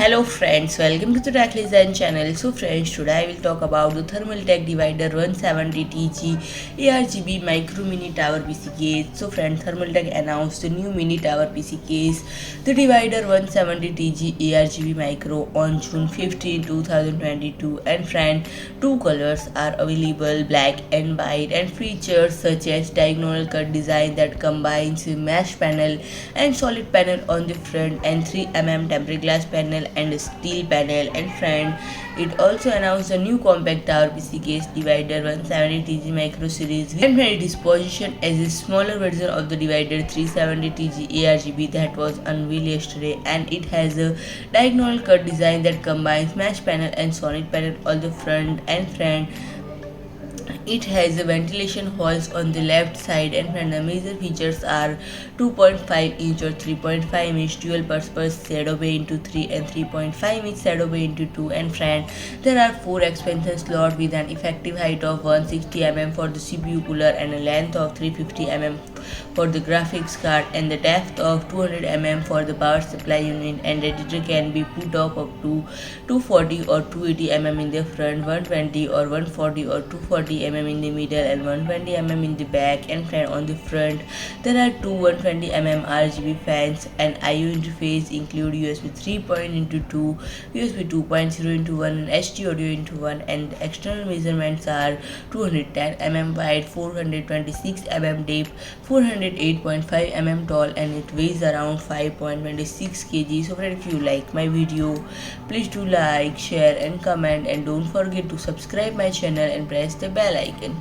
Hello friends, welcome to the Tech Design channel. So friends, today I will talk about the Thermaltake divider 170TG ARGB micro mini tower PC case. So friends, Thermaltake announced the new mini tower PC case, the divider 170TG ARGB micro on June 15, 2022. And friend, two colors are available, black and white, and features such as diagonal cut design that combines mesh panel and solid panel on the front and 3 mm tempered glass panel and steel panel. And friend, it also announced a new compact tower PC case divider 170TG micro series, and it is positioned as a smaller version of the divider 370TG ARGB that was unveiled yesterday, and it has a diagonal cut design that combines mesh panel and solid panel on the front. And friend, it has a ventilation holes on the left side, and the major features are 2.5 inch or 3.5 inch dual purpose shadow bay into 3 and 3.5 inch shadow bay into 2. And friend, there are 4 expansion slots with an effective height of 160 mm for the CPU cooler and a length of 350 mm for the graphics card and the depth of 200 mm for the power supply unit. And the editor can be put up to 240 or 280 mm in the front, 120 or 140 or 240 mm in the middle, and 120 mm in the back. And friend, on the front there are two 120 mm RGB fans, and IO interface include USB 3.2, USB 2.0 into 1, and HD audio into 1. And the external measurements are 210 mm wide, 426 mm deep, 408.5 mm tall, and it weighs around 5.26 kg. So friend, if you like my video, please do like, share and comment, and don't forget to subscribe my channel and press the bell icon.